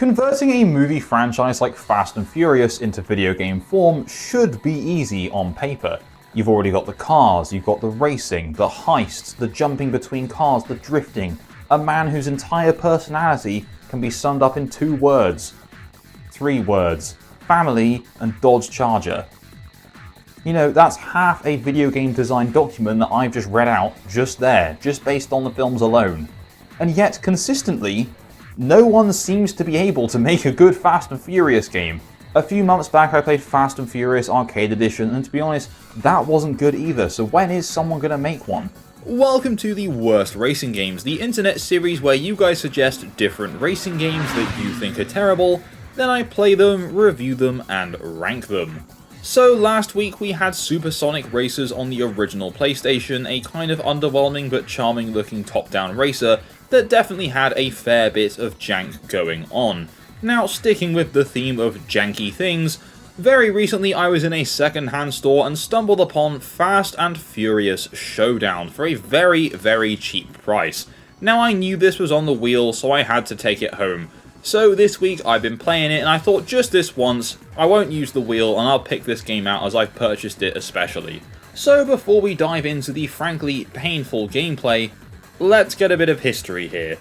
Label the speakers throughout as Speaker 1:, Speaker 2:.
Speaker 1: Converting a movie franchise like Fast and Furious into video game form should be easy on paper. You've already got the cars, you've got the racing, the heists, the jumping between cars, the drifting, a man whose entire personality can be summed up in 2 words. 3 words. Family and Dodge Charger. You know, that's half a video game design document that I've just read out just there, just based on the films alone. And yet, consistently, no one seems to be able to make a good Fast and Furious game. A few months back I played Fast and Furious Arcade Edition, and to be honest, that wasn't good either, so when is someone gonna make one?
Speaker 2: Welcome to the Worst Racing Games, the internet series where you guys suggest different racing games that you think are terrible, then I play them, review them, and rank them. So last week we had Supersonic Racers on the original PlayStation, a kind of underwhelming but charming looking top-down racer that definitely had a fair bit of jank going on. Now, sticking with the theme of janky things, very recently I was in a second-hand store and stumbled upon Fast and Furious Showdown for a very, very cheap price. Now, I knew this was on the wheel, so I had to take it home. So this week I've been playing it, and I thought just this once, I won't use the wheel and I'll pick this game out as I've purchased it especially. So before we dive into the frankly painful gameplay, let's get a bit of history here.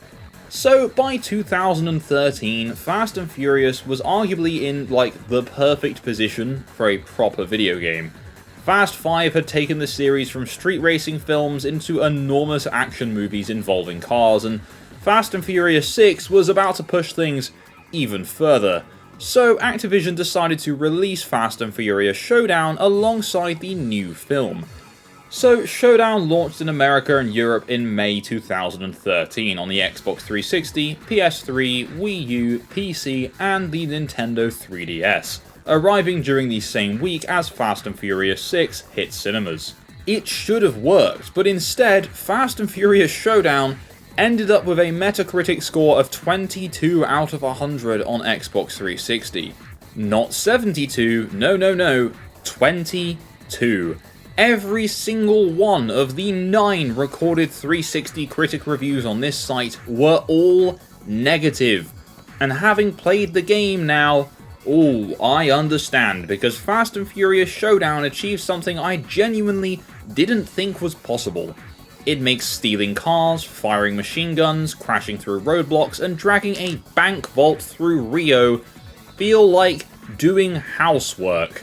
Speaker 2: So by 2013, Fast and Furious was arguably in like the perfect position for a proper video game. Fast 5 had taken the series from street racing films into enormous action movies involving cars, and Fast and Furious 6 was about to push things even further. So Activision decided to release Fast and Furious Showdown alongside the new film. So Showdown launched in America and Europe in May 2013 on the Xbox 360, PS3, Wii U, PC, and the Nintendo 3DS, arriving during the same week as Fast and Furious 6 hit cinemas. It should have worked, but instead, Fast and Furious Showdown ended up with a Metacritic score of 22 out of 100 on Xbox 360. Not 72, no, 22. Every single one of the 9 recorded 360 critic reviews on this site were all negative. And having played the game now, I understand, because Fast and Furious Showdown achieved something I genuinely didn't think was possible. It makes stealing cars, firing machine guns, crashing through roadblocks, and dragging a bank vault through Rio feel like doing housework.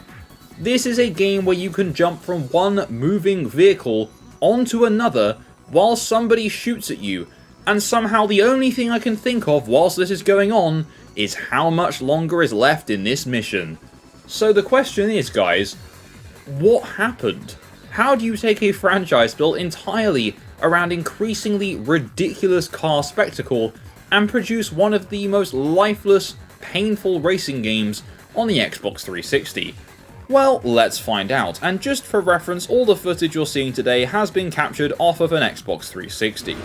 Speaker 2: This is a game where you can jump from one moving vehicle onto another while somebody shoots at you, and somehow the only thing I can think of whilst this is going on is how much longer is left in this mission. So the question is, guys, what happened? How do you take a franchise built entirely around increasingly ridiculous car spectacle and produce one of the most lifeless, painful racing games on the Xbox 360? Well, let's find out, and just for reference, all the footage you're seeing today has been captured off of an Xbox 360.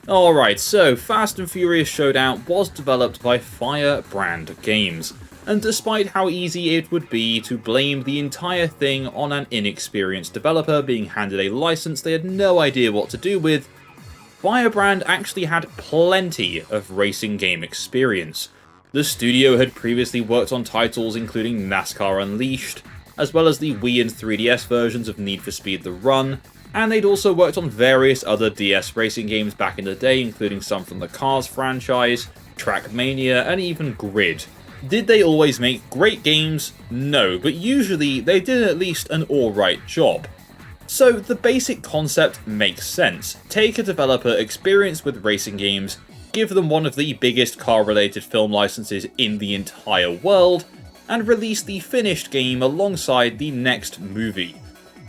Speaker 2: Alright, so Fast and Furious Showdown was developed by Firebrand Games, and despite how easy it would be to blame the entire thing on an inexperienced developer being handed a license they had no idea what to do with, Firebrand actually had plenty of racing game experience. The studio had previously worked on titles including NASCAR Unleashed, as well as the Wii and 3DS versions of Need for Speed The Run, and they'd also worked on various other DS racing games back in the day, including some from the Cars franchise, Trackmania, and even Grid. Did they always make great games? No, but usually they did at least an alright job. So the basic concept makes sense. Take a developer experienced with racing games, give them one of the biggest car-related film licenses in the entire world, and release the finished game alongside the next movie.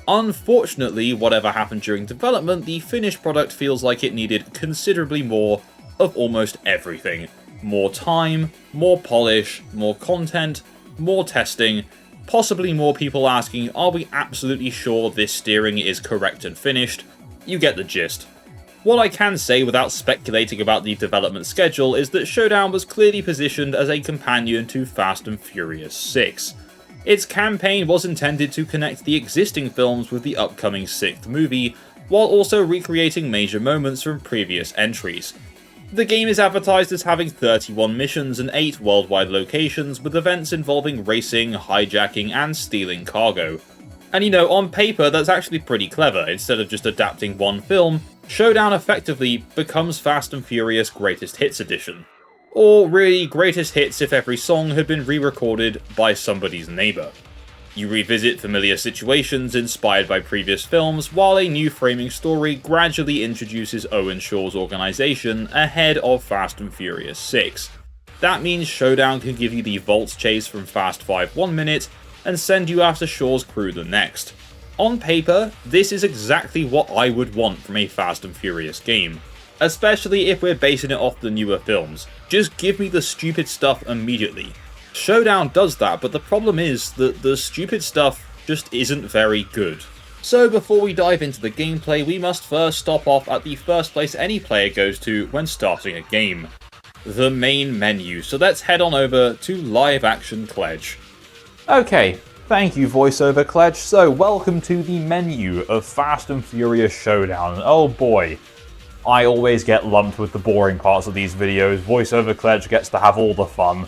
Speaker 2: Unfortunately, whatever happened during development, the finished product feels like it needed considerably more of almost everything. More time, more polish, more content, more testing, possibly more people asking, are we absolutely sure this steering is correct and finished? You get the gist. What I can say without speculating about the development schedule is that Showdown was clearly positioned as a companion to Fast and Furious 6. Its campaign was intended to connect the existing films with the upcoming 6th movie, while also recreating major moments from previous entries. The game is advertised as having 31 missions and 8 worldwide locations, with events involving racing, hijacking, and stealing cargo. And on paper that's actually pretty clever. Instead of just adapting one film, Showdown effectively becomes Fast and Furious Greatest Hits Edition. Or really, Greatest Hits if every song had been re-recorded by somebody's neighbour. You revisit familiar situations inspired by previous films, while a new framing story gradually introduces Owen Shaw's organisation ahead of Fast and Furious 6. That means Showdown can give you the vault chase from Fast 5 1 minute, and send you after Shaw's crew the next. On paper, this is exactly what I would want from a Fast and Furious game. Especially if we're basing it off the newer films. Just give me the stupid stuff immediately. Showdown does that, but the problem is that the stupid stuff just isn't very good. So before we dive into the gameplay, we must first stop off at the first place any player goes to when starting a game. The main menu, so let's head on over to Live Action Kledge.
Speaker 1: Okay, thank you VoiceOver Kledge. So welcome to the menu of Fast and Furious Showdown. Oh boy, I always get lumped with the boring parts of these videos. VoiceOver Kledge gets to have all the fun.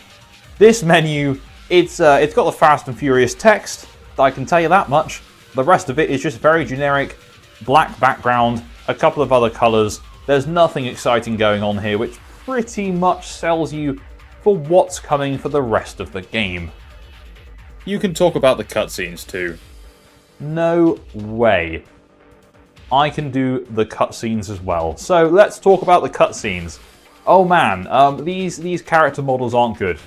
Speaker 1: This menu, it's got the Fast and Furious text, I can tell you that much. The rest of it is just very generic, black background, a couple of other colours. There's nothing exciting going on here, which pretty much sells you for what's coming for the rest of the game.
Speaker 2: You can talk about the cutscenes too.
Speaker 1: No way. I can do the cutscenes as well. So let's talk about the cutscenes. Oh man, these character models aren't good.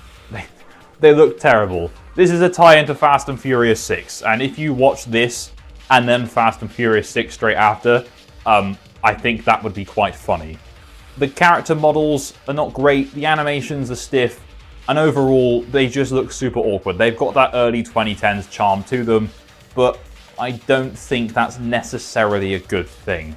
Speaker 1: They look terrible. This is a tie-in to Fast and Furious 6, and if you watch this and then Fast and Furious 6 straight after, I think that would be quite funny. The character models are not great, the animations are stiff, and overall, they just look super awkward. They've got that early 2010s charm to them, but I don't think that's necessarily a good thing.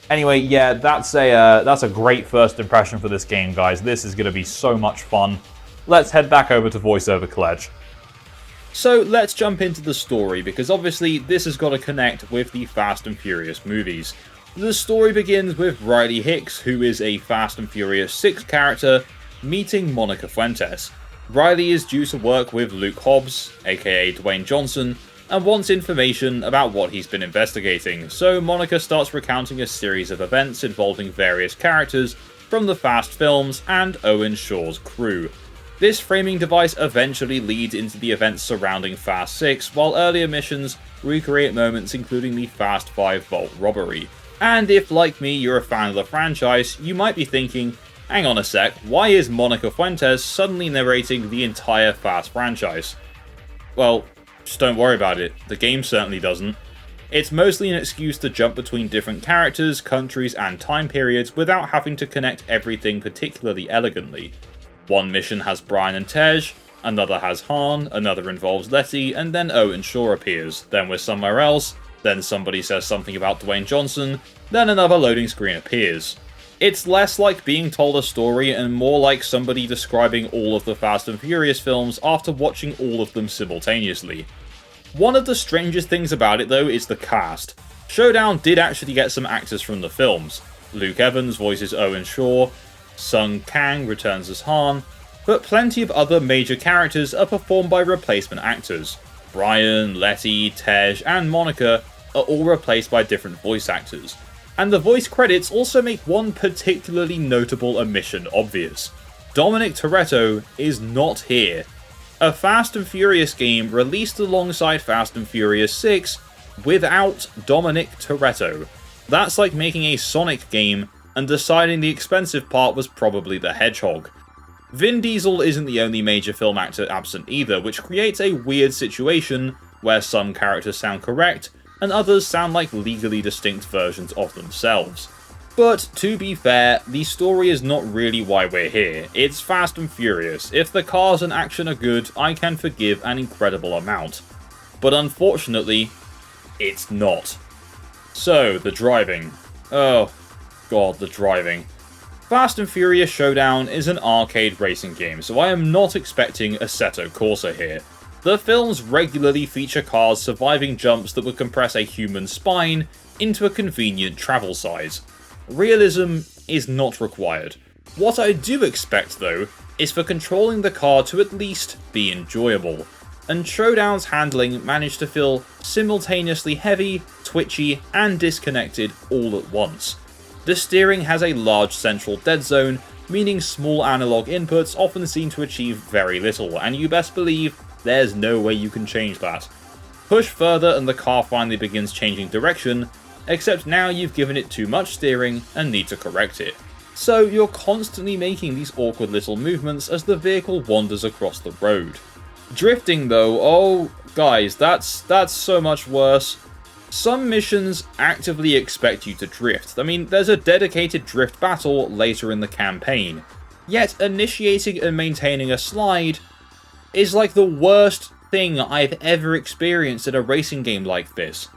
Speaker 1: Anyway, yeah, that's a great first impression for this game, guys. This is going to be so much fun. Let's head back over to VoiceOver Kledge.
Speaker 2: So let's jump into the story, because obviously this has got to connect with the Fast and Furious movies. The story begins with Riley Hicks, who is a Fast and Furious 6 character, meeting Monica Fuentes. Riley is due to work with Luke Hobbs, aka Dwayne Johnson, and wants information about what he's been investigating, so Monica starts recounting a series of events involving various characters from the Fast films and Owen Shaw's crew. This framing device eventually leads into the events surrounding Fast 6, while earlier missions recreate moments including the Fast 5 vault robbery. And if, like me, you're a fan of the franchise, you might be thinking, hang on a sec, why is Monica Fuentes suddenly narrating the entire Fast franchise? Well, just don't worry about it, the game certainly doesn't. It's mostly an excuse to jump between different characters, countries, and time periods without having to connect everything particularly elegantly. One mission has Brian and Tej, another has Han, another involves Letty, and then Owen Shaw appears. Then we're somewhere else, then somebody says something about Dwayne Johnson, then another loading screen appears. It's less like being told a story and more like somebody describing all of the Fast and Furious films after watching all of them simultaneously. One of the strangest things about it though is the cast. Showdown did actually get some actors from the films. Luke Evans voices Owen Shaw, Sung Kang returns as Han, but plenty of other major characters are performed by replacement actors. Brian, Letty, Tej, and Monica are all replaced by different voice actors. And the voice credits also make one particularly notable omission obvious. Dominic Toretto is not here. A Fast and Furious game released alongside Fast and Furious 6 without Dominic Toretto. That's like making a Sonic game and deciding the expensive part was probably the Hedgehog. Vin Diesel isn't the only major film actor absent either, which creates a weird situation where some characters sound correct and others sound like legally distinct versions of themselves. But to be fair, the story is not really why we're here. It's Fast and Furious. If the cars and action are good, I can forgive an incredible amount. But unfortunately, it's not. So, the driving. Oh, God, the driving. Fast and Furious Showdown is an arcade racing game, so I am not expecting Assetto Corsa here. The films regularly feature cars surviving jumps that would compress a human spine into a convenient travel size. Realism is not required. What I do expect, though, is for controlling the car to at least be enjoyable, and Showdown's handling managed to feel simultaneously heavy, twitchy, and disconnected all at once. The steering has a large central dead zone, meaning small analog inputs often seem to achieve very little, and you best believe there's no way you can change that. Push further and the car finally begins changing direction, except now you've given it too much steering and need to correct it. So you're constantly making these awkward little movements as the vehicle wanders across the road. Drifting though, oh guys, that's so much worse. Some missions actively expect you to drift. I mean, there's a dedicated drift battle later in the campaign. Yet initiating and maintaining a slide is like the worst thing I've ever experienced in a racing game like this.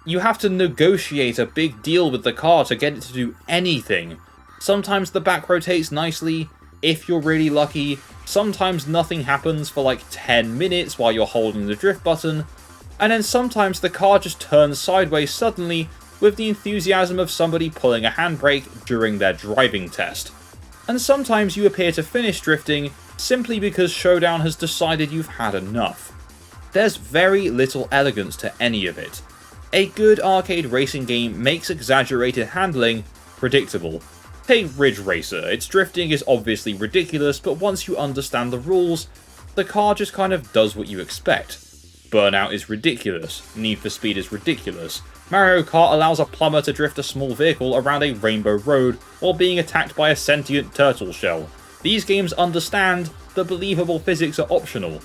Speaker 2: You have to negotiate a big deal with the car to get it to do anything. Sometimes the back rotates nicely, if you're really lucky. Sometimes nothing happens for like 10 minutes while you're holding the drift button. And then sometimes the car just turns sideways suddenly with the enthusiasm of somebody pulling a handbrake during their driving test. And sometimes you appear to finish drifting simply because Showdown has decided you've had enough. There's very little elegance to any of it. A good arcade racing game makes exaggerated handling predictable. Take Ridge Racer. Its drifting is obviously ridiculous, but once you understand the rules, the car just kind of does what you expect. Burnout is ridiculous. Need for Speed is ridiculous. Mario Kart allows a plumber to drift a small vehicle around a rainbow road while being attacked by a sentient turtle shell. These games understand that believable physics are optional.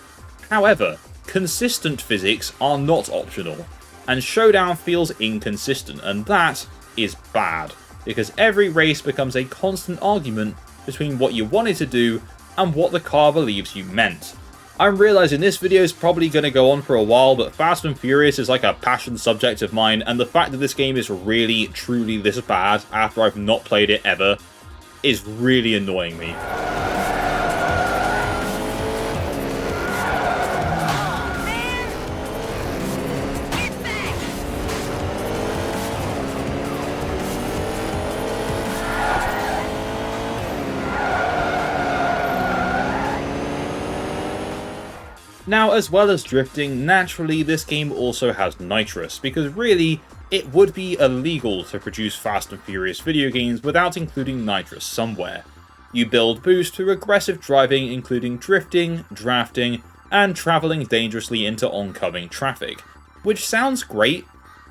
Speaker 2: However, consistent physics are not optional, and Showdown feels inconsistent, and that is bad, because every race becomes a constant argument between what you wanted to do and what the car believes you meant. I'm realising this video is probably going to go on for a while, but Fast and Furious is like a passion subject of mine, and the fact that this game is really, truly this bad after I've not played it ever is really annoying me. Now, as well as drifting, naturally this game also has Nitrous, because really, it would be illegal to produce Fast and Furious video games without including Nitrous somewhere. You build boost through aggressive driving, including drifting, drafting, and travelling dangerously into oncoming traffic, which sounds great,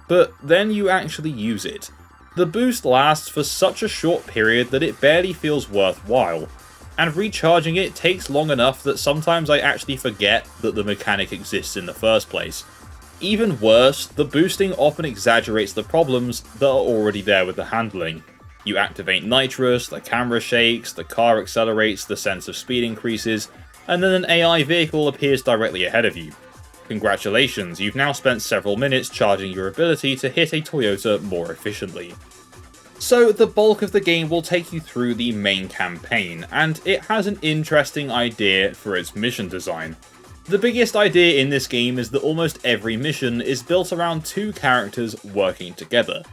Speaker 2: but then you actually use it. The boost lasts for such a short period that it barely feels worthwhile, and recharging it takes long enough that sometimes I actually forget that the mechanic exists in the first place. Even worse, the boosting often exaggerates the problems that are already there with the handling. You activate Nitrous, the camera shakes, the car accelerates, the sense of speed increases, and then an AI vehicle appears directly ahead of you. Congratulations, you've now spent several minutes charging your ability to hit a Toyota more efficiently. So the bulk of the game will take you through the main campaign, and it has an interesting idea for its mission design. The biggest idea in this game is that almost every mission is built around two characters working together.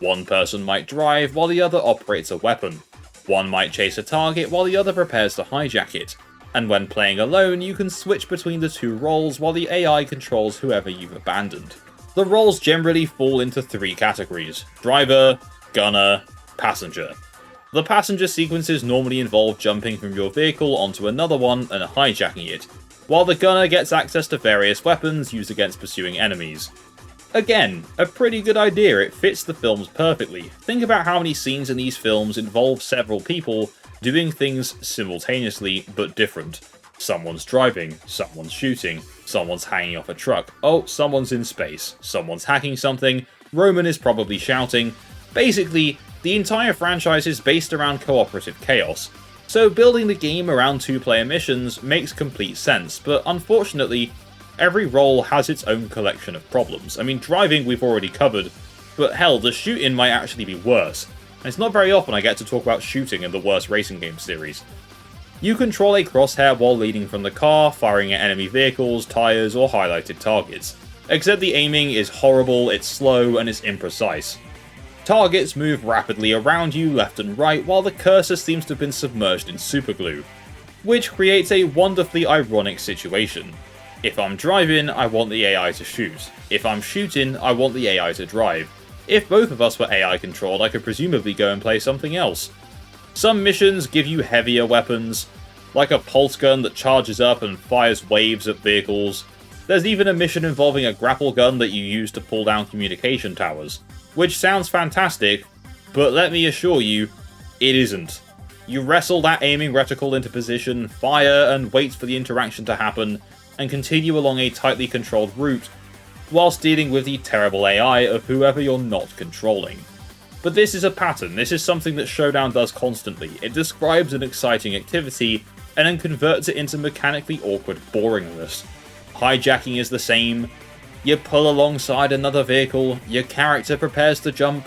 Speaker 2: One person might drive while the other operates a weapon. One might chase a target while the other prepares to hijack it. And when playing alone, you can switch between the two roles while the AI controls whoever you've abandoned. The roles generally fall into three categories: driver, gunner, passenger. The passenger sequences normally involve jumping from your vehicle onto another one and hijacking it, while the gunner gets access to various weapons used against pursuing enemies. Again, a pretty good idea, it fits the films perfectly. Think about how many scenes in these films involve several people doing things simultaneously but different. Someone's driving, someone's shooting, someone's hanging off a truck, oh, someone's in space, someone's hacking something, Roman is probably shouting. Basically, the entire franchise is based around cooperative chaos, so building the game around two-player missions makes complete sense, but unfortunately, every role has its own collection of problems. I mean, driving we've already covered, but hell, the shooting might actually be worse. and it's not very often I get to talk about shooting in the worst racing game series. You control a crosshair while leading from the car, firing at enemy vehicles, tyres, or highlighted targets. Except the aiming is horrible, it's slow, and it's imprecise. Targets move rapidly around you left and right, while the cursor seems to have been submerged in superglue, which creates a wonderfully ironic situation. If I'm driving, I want the AI to shoot. If I'm shooting, I want the AI to drive. If both of us were AI controlled, I could presumably go and play something else. Some missions give you heavier weapons, like a pulse gun that charges up and fires waves at vehicles. There's even a mission involving a grapple gun that you use to pull down communication towers, which sounds fantastic, but let me assure you, it isn't. You wrestle that aiming reticle into position, fire, and wait for the interaction to happen, and continue along a tightly controlled route, whilst dealing with the terrible AI of whoever you're not controlling. But this is a pattern, this is something that Showdown does constantly. It describes an exciting activity, and then converts it into mechanically awkward boringness. Hijacking is the same. You pull alongside another vehicle, your character prepares to jump,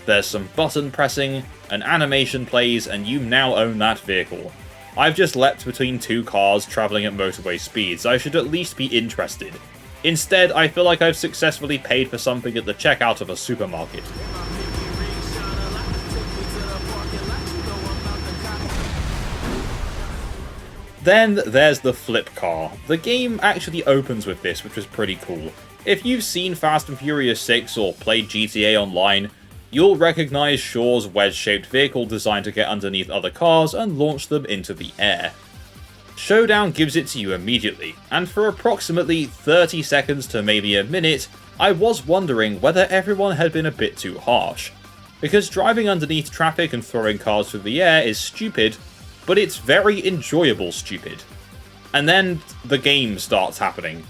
Speaker 2: there's some button pressing, an animation plays, and you now own that vehicle. I've just leapt between two cars travelling at motorway speeds, I should at least be interested. Instead, I feel like I've successfully paid for something at the checkout of a supermarket. Then there's the flip car. The game actually opens with this, which was pretty cool. If you've seen Fast and Furious 6 or played GTA Online, you'll recognise Shaw's wedge-shaped vehicle designed to get underneath other cars and launch them into the air. Showdown gives it to you immediately, and for approximately 30 seconds to maybe a minute, I was wondering whether everyone had been a bit too harsh. Because driving underneath traffic and throwing cars through the air is stupid, but it's very enjoyable stupid. And then the game starts happening.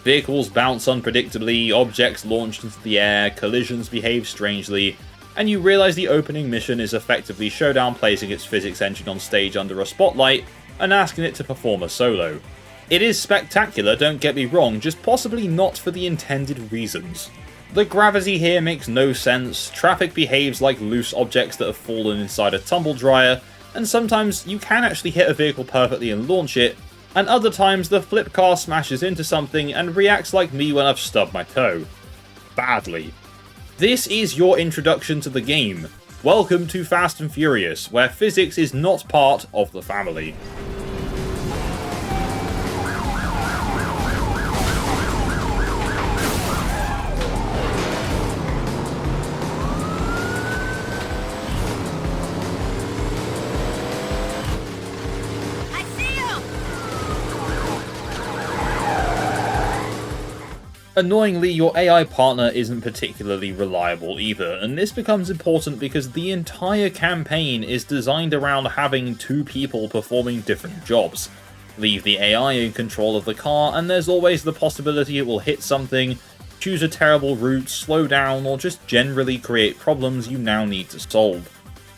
Speaker 2: Vehicles bounce unpredictably, objects launched into the air, collisions behave strangely, and you realise the opening mission is effectively Showdown placing its physics engine on stage under a spotlight and asking it to perform a solo. It is spectacular, don't get me wrong, just possibly not for the intended reasons. The gravity here makes no sense, traffic behaves like loose objects that have fallen inside a tumble dryer, and sometimes you can actually hit a vehicle perfectly and launch it, and other times the flip car smashes into something and reacts like me when I've stubbed my toe. Badly. This is your introduction to the game. Welcome to Fast and Furious, where physics is not part of the family. Annoyingly, your AI partner isn't particularly reliable either, and this becomes important because the entire campaign is designed around having two people performing different jobs. Leave the AI in control of the car, and there's always the possibility it will hit something, choose a terrible route, slow down, or just generally create problems you now need to solve.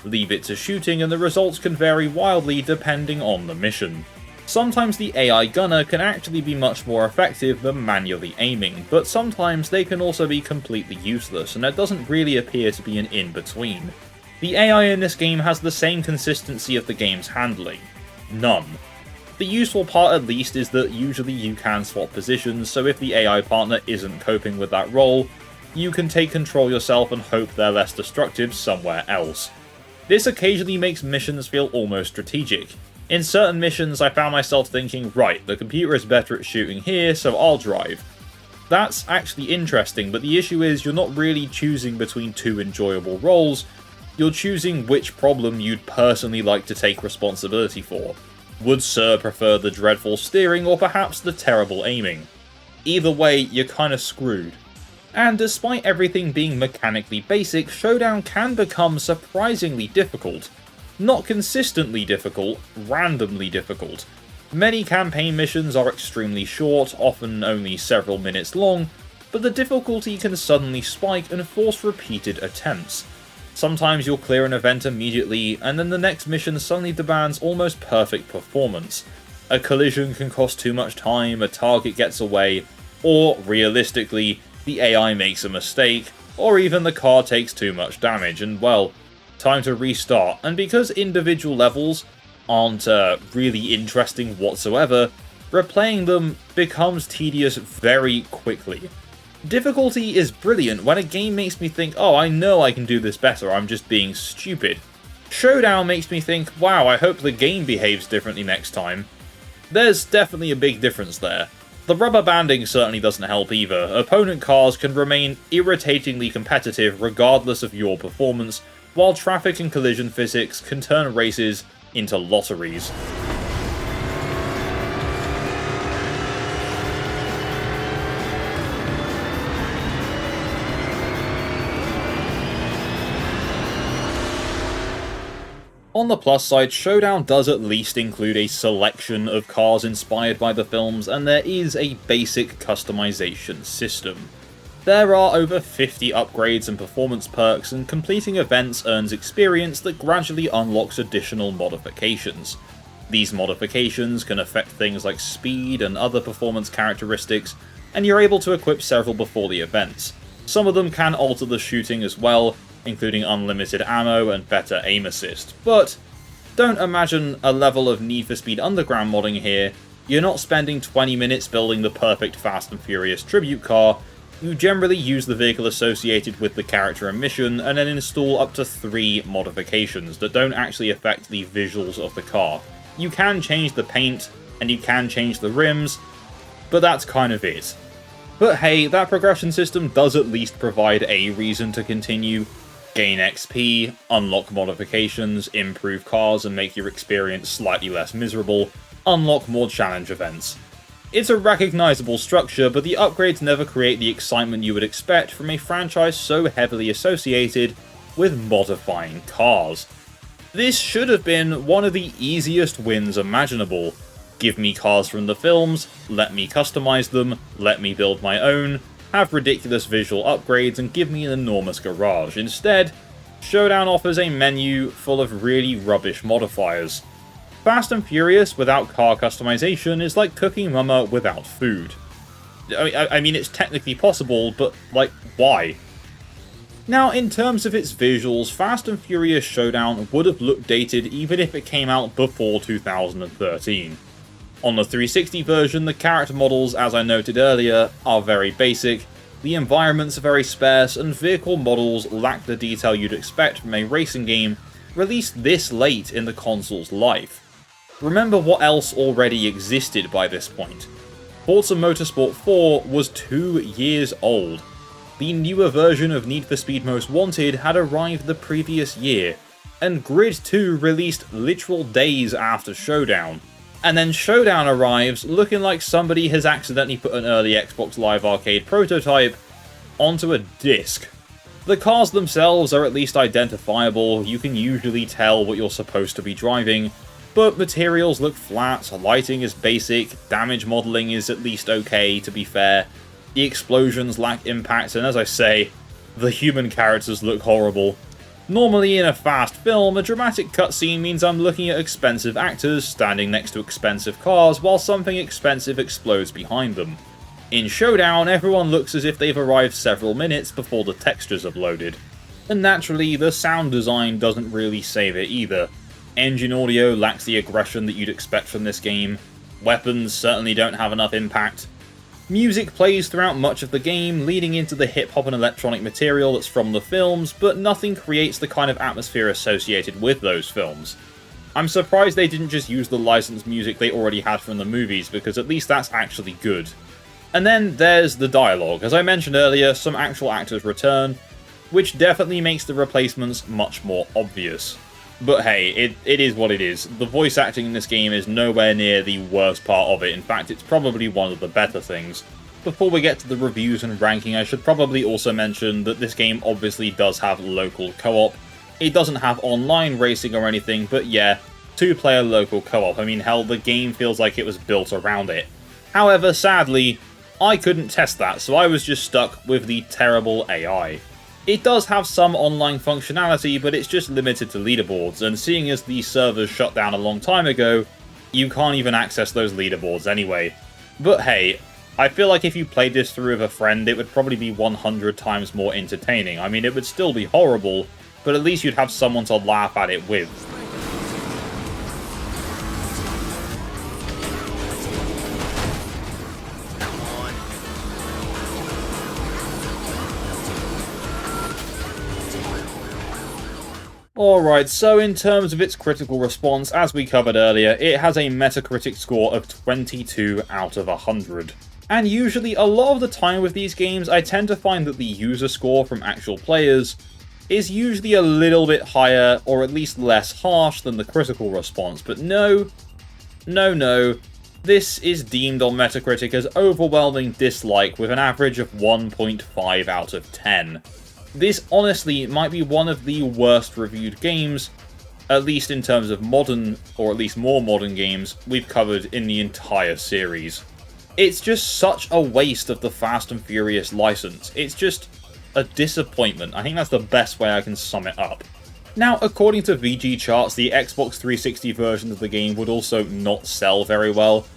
Speaker 2: Leave it to shooting, and the results can vary wildly depending on the mission. Sometimes the AI gunner can actually be much more effective than manually aiming, but sometimes they can also be completely useless, and there doesn't really appear to be an in-between. The AI in this game has the same consistency of the game's handling. None. The useful part at least is that usually you can swap positions, so if the AI partner isn't coping with that role, you can take control yourself and hope they're less destructive somewhere else. This occasionally makes missions feel almost strategic. In certain missions, I found myself thinking, right, the computer is better at shooting here, so I'll drive. That's actually interesting, but the issue is you're not really choosing between two enjoyable roles, you're choosing which problem you'd personally like to take responsibility for. Would Sir prefer the dreadful steering, or perhaps the terrible aiming? Either way, you're kinda screwed. And despite everything being mechanically basic, Showdown can become surprisingly difficult. Not consistently difficult, randomly difficult. Many campaign missions are extremely short, often only several minutes long, but the difficulty can suddenly spike and force repeated attempts. Sometimes you'll clear an event immediately, and then the next mission suddenly demands almost perfect performance. A collision can cost too much time, a target gets away, or, realistically, the AI makes a mistake, or even the car takes too much damage, and well, time to restart, and because individual levels aren't really interesting whatsoever, replaying them becomes tedious very quickly. Difficulty is brilliant when a game makes me think, oh, I know I can do this better, I'm just being stupid. Showdown makes me think, wow, I hope the game behaves differently next time. There's definitely a big difference there. The rubber banding certainly doesn't help either. Opponent cars can remain irritatingly competitive regardless of your performance, while traffic and collision physics can turn races into lotteries. On the plus side, Showdown does at least include a selection of cars inspired by the films, and there is a basic customization system. There are over 50 upgrades and performance perks, and completing events earns experience that gradually unlocks additional modifications. These modifications can affect things like speed and other performance characteristics, and you're able to equip several before the events. Some of them can alter the shooting as well, including unlimited ammo and better aim assist, but don't imagine a level of Need for Speed Underground modding here. You're not spending 20 minutes building the perfect Fast and Furious tribute car. You generally use the vehicle associated with the character and mission, and then install up to 3 modifications that don't actually affect the visuals of the car. You can change the paint, and you can change the rims, but that's kind of it. But hey, that progression system does at least provide a reason to continue. Gain XP, unlock modifications, improve cars and make your experience slightly less miserable, unlock more challenge events. It's a recognizable structure, but the upgrades never create the excitement you would expect from a franchise so heavily associated with modifying cars. This should have been one of the easiest wins imaginable. Give me cars from the films, let me customize them, let me build my own, have ridiculous visual upgrades, and give me an enormous garage. Instead, Showdown offers a menu full of really rubbish modifiers. Fast and Furious without car customization is like cooking mama without food. I mean, it's technically possible, but, like, why? Now, in terms of its visuals, Fast and Furious Showdown would have looked dated even if it came out before 2013. On the 360 version, the character models, as I noted earlier, are very basic, the environments are very sparse, and vehicle models lack the detail you'd expect from a racing game released this late in the console's life. Remember what else already existed by this point. Forza Motorsport 4 was 2 years old. The newer version of Need for Speed Most Wanted had arrived the previous year, and Grid 2 released literal days after Showdown. And then Showdown arrives looking like somebody has accidentally put an early Xbox Live Arcade prototype onto a disc. The cars themselves are at least identifiable, you can usually tell what you're supposed to be driving, but materials look flat, lighting is basic, damage modelling is at least okay, to be fair, the explosions lack impact, and as I say, the human characters look horrible. Normally in a fast film, a dramatic cutscene means I'm looking at expensive actors standing next to expensive cars while something expensive explodes behind them. In Showdown, everyone looks as if they've arrived several minutes before the textures have loaded. And naturally, the sound design doesn't really save it either. Engine audio lacks the aggression that you'd expect from this game. Weapons certainly don't have enough impact. Music plays throughout much of the game, leading into the hip-hop and electronic material that's from the films, but nothing creates the kind of atmosphere associated with those films. I'm surprised they didn't just use the licensed music they already had from the movies, because at least that's actually good. And then there's the dialogue. As I mentioned earlier, some actual actors return, which definitely makes the replacements much more obvious. But hey, it is what it is. The voice acting in this game is nowhere near the worst part of it. In fact, it's probably one of the better things. Before we get to the reviews and ranking, I should probably also mention that this game obviously does have local co-op. It doesn't have online racing or anything, but yeah, 2-player local co-op. I mean, hell, the game feels like it was built around it. However, sadly, I couldn't test that, so I was just stuck with the terrible AI. It does have some online functionality, but it's just limited to leaderboards, and seeing as the servers shut down a long time ago, you can't even access those leaderboards anyway. But hey, I feel like if you played this through with a friend, it would probably be 100 times more entertaining. I mean, it would still be horrible, but at least you'd have someone to laugh at it with. Alright, so in terms of its critical response, as we covered earlier, it has a Metacritic score of 22 out of 100. And usually, a lot of the time with these games, I tend to find that the user score from actual players is usually a little bit higher, or at least less harsh than the critical response. But no. This is deemed on Metacritic as overwhelming dislike with an average of 1.5 out of 10. This honestly might be one of the worst reviewed games, at least in terms of modern, or at least more modern games, we've covered in the entire series. It's just such a waste of the Fast and Furious license. It's just a disappointment. I think that's the best way I can sum it up. Now, according to VG charts, the Xbox 360 version of the game would also not sell very well.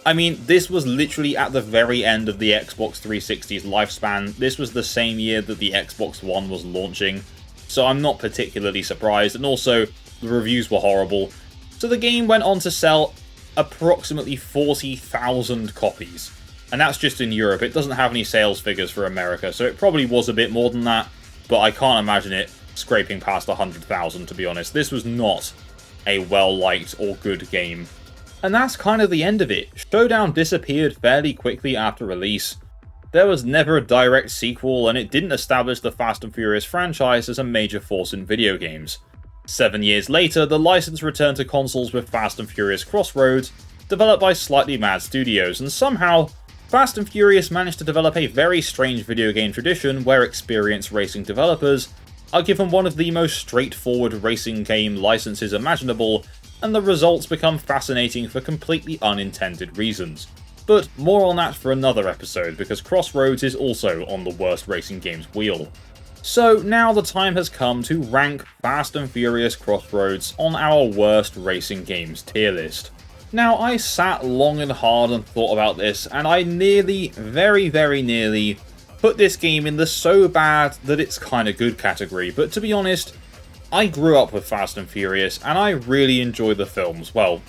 Speaker 2: I mean, this was literally at the very end of the Xbox 360's lifespan. This was the same year that the Xbox One was launching, so I'm not particularly surprised, and also, the reviews were horrible. So the game went on to sell approximately 40,000 copies, and that's just in Europe. It doesn't have any sales figures for America, so it probably was a bit more than that, but I can't imagine it scraping past 100,000, to be honest. This was not a well-liked or good game. And that's kind of the end of it. Showdown disappeared fairly quickly after release. There was never a direct sequel, and it didn't establish the Fast and Furious franchise as a major force in video games. 7 years later, the license returned to consoles with Fast and Furious Crossroads, developed by Slightly Mad Studios, and somehow, Fast and Furious managed to develop a very strange video game tradition where experienced racing developers are given one of the most straightforward racing game licenses imaginable, and the results become fascinating for completely unintended reasons. But more on that for another episode, because Crossroads is also on the worst racing games wheel. So now the time has come to rank Fast and Furious Crossroads on our worst racing games tier list. Now, I sat long and hard and thought about this, and I nearly, very nearly, put this game in the so bad that it's kinda good category, but to be honest, I grew up with Fast and Furious, and I really enjoy the films. Well,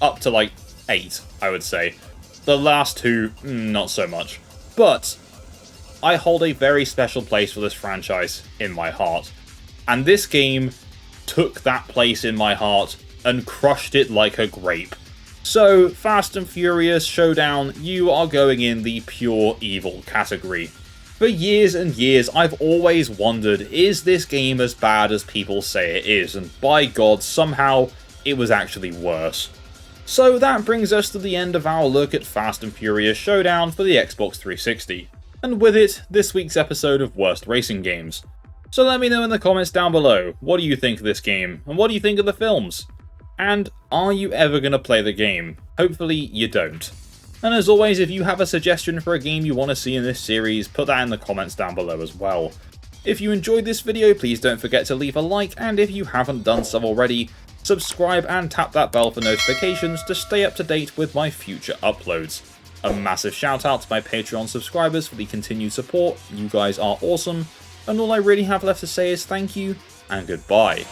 Speaker 2: up to like 8, I would say. The last 2, not so much. But I hold a very special place for this franchise in my heart. And this game took that place in my heart and crushed it like a grape. So, Fast and Furious Showdown, you are going in the pure evil category. For years and years, I've always wondered, is this game as bad as people say it is? And by God, somehow, it was actually worse. So that brings us to the end of our look at Fast and Furious Showdown for the Xbox 360. And with it, this week's episode of Worst Racing Games. So let me know in the comments down below, what do you think of this game? And what do you think of the films? And are you ever going to play the game? Hopefully you don't. And as always, if you have a suggestion for a game you want to see in this series, put that in the comments down below as well. If you enjoyed this video, please don't forget to leave a like, and if you haven't done so already, subscribe and tap that bell for notifications to stay up to date with my future uploads. A massive shout out to my Patreon subscribers for the continued support, you guys are awesome, and all I really have left to say is thank you, and goodbye.